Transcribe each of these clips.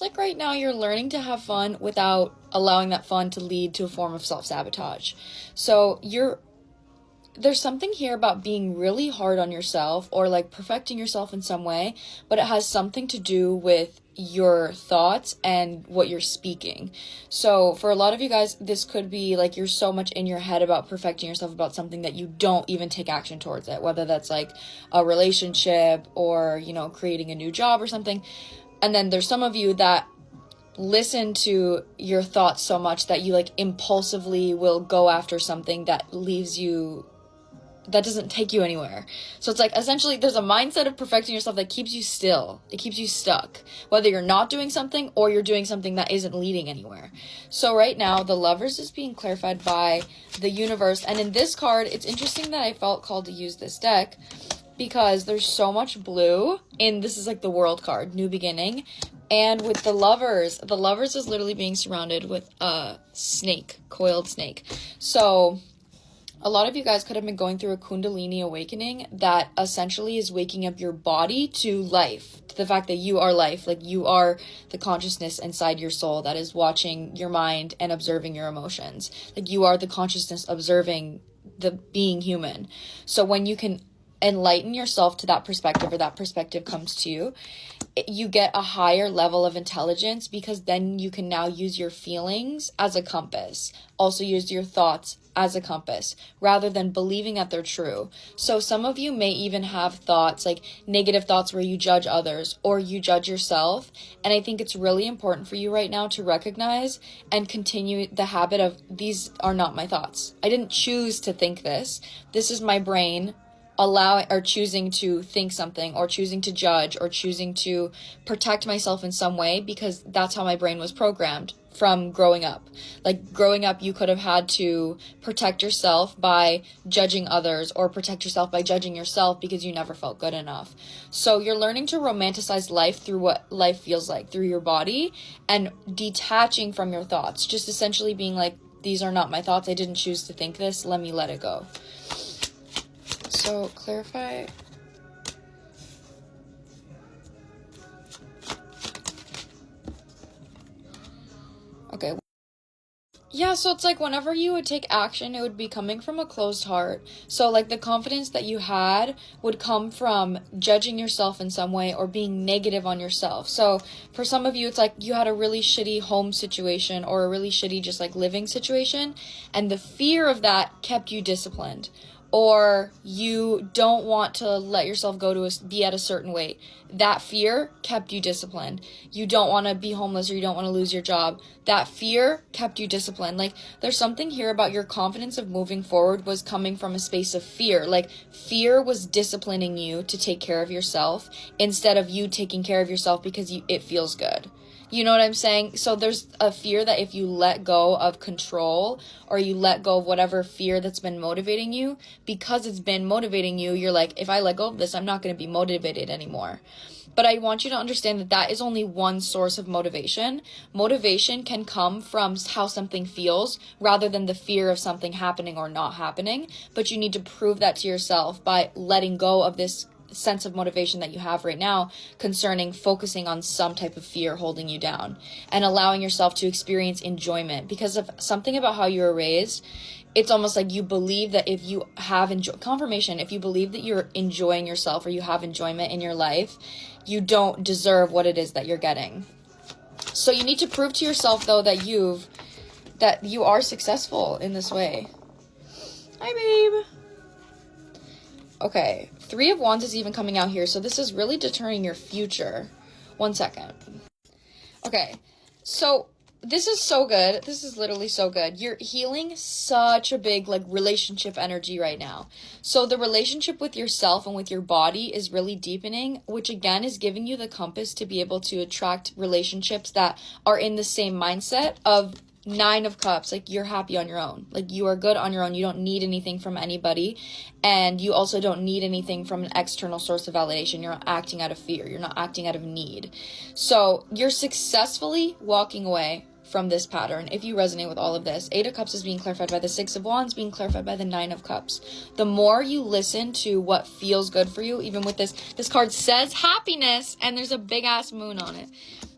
Like right now you're learning to have fun without allowing that fun to lead to a form of self-sabotage. So there's something here about being really hard on yourself or like perfecting yourself in some way, but it has something to do with your thoughts and what you're speaking. So for a lot of you guys, this could be like you're so much in your head about perfecting yourself about something that you don't even take action towards it, whether that's like a relationship or, creating a new job or something. And then there's some of you that listen to your thoughts so much that you like impulsively will go after something that doesn't take you anywhere. So it's like essentially there's a mindset of perfecting yourself that keeps you still. It keeps you stuck, whether you're not doing something or you're doing something that isn't leading anywhere. So right now the Lovers is being clarified by the universe. And in this card, it's interesting that I felt called to use this deck because there's so much blue in, this is like the World card, New Beginning. And with the Lovers is literally being surrounded with a snake, coiled snake. So a lot of you guys could have been going through a Kundalini awakening that essentially is waking up your body to life, to the fact that you are life, like you are the consciousness inside your soul that is watching your mind and observing your emotions. Like you are the consciousness observing the being human. So when you can enlighten yourself to that perspective, or that perspective comes to you, you get a higher level of intelligence, because then you can now use your feelings as a compass, also use your thoughts as a compass, rather than believing that they're true. So some of you may even have thoughts, like negative thoughts where you judge others or you judge yourself. And I think it's really important for you right now to recognize and continue the habit of, these are not my thoughts. I didn't choose to think this. This is my brain allowing or choosing to think something, or choosing to judge, or choosing to protect myself in some way, because that's how my brain was programmed from growing up. Like growing up, you could have had to protect yourself by judging others, or protect yourself by judging yourself because you never felt good enough. So you're learning to romanticize life through what life feels like, through your body, and detaching from your thoughts, just essentially being like, these are not my thoughts. I didn't choose to think this. Let me let it go. So clarify. Okay. Yeah, so it's like whenever you would take action, it would be coming from a closed heart. So like the confidence that you had would come from judging yourself in some way or being negative on yourself. So for some of you, it's like you had a really shitty home situation or a really shitty just like living situation, and the fear of that kept you disciplined. Or you don't want to let yourself be at a certain weight. That fear kept you disciplined. You don't want to be homeless, or you don't want to lose your job. That fear kept you disciplined. Like there's something here about your confidence of moving forward was coming from a space of fear. Like fear was disciplining you to take care of yourself instead of you taking care of yourself because it feels good. You know what I'm saying? So there's a fear that if you let go of control, or you let go of whatever fear that's been motivating you, because it's been motivating you, you're like, if I let go of this, I'm not going to be motivated anymore. But I want you to understand that that is only one source of motivation. Motivation can come from how something feels rather than the fear of something happening or not happening. But you need to prove that to yourself by letting go of this sense of motivation that you have right now concerning focusing on some type of fear holding you down, and allowing yourself to experience enjoyment because of something about how you were raised. It's almost like you believe that if you have confirmation, if you believe that you're enjoying yourself or you have enjoyment in your life, you don't deserve what it is that you're getting. So you need to prove to yourself though that you are successful in this way. Hi babe. Okay, 3 of Wands is even coming out here, so this is really determining your future. 1 second. Okay, so this is so good. This is literally so good. You're healing such a big, like, relationship energy right now. So the relationship with yourself and with your body is really deepening, which again is giving you the compass to be able to attract relationships that are in the same mindset of 9 of Cups. Like you're happy on your own. Like you are good on your own. You don't need anything from anybody. And you also don't need anything from an external source of validation. You're not acting out of fear. You're not acting out of need. So you're successfully walking away from this pattern, if you resonate with all of this. Eight of Cups is being clarified by the Six of Wands, being clarified by the Nine of Cups. The more you listen to what feels good for you, even with this card says happiness, and there's a big ass moon on it.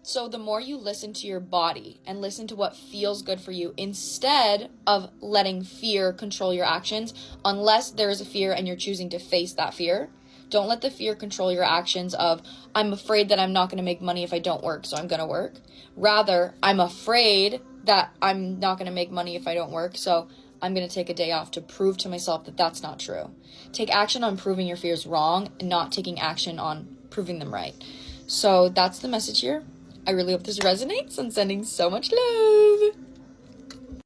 So the more you listen to your body and listen to what feels good for you, instead of letting fear control your actions, unless there is a fear and you're choosing to face that fear, don't let the fear control your actions of, I'm afraid that I'm not going to make money if I don't work, so I'm going to work. Rather, I'm afraid that I'm not going to make money if I don't work, so I'm going to take a day off to prove to myself that that's not true. Take action on proving your fears wrong and not taking action on proving them right. So that's the message here. I really hope this resonates. I'm sending so much love.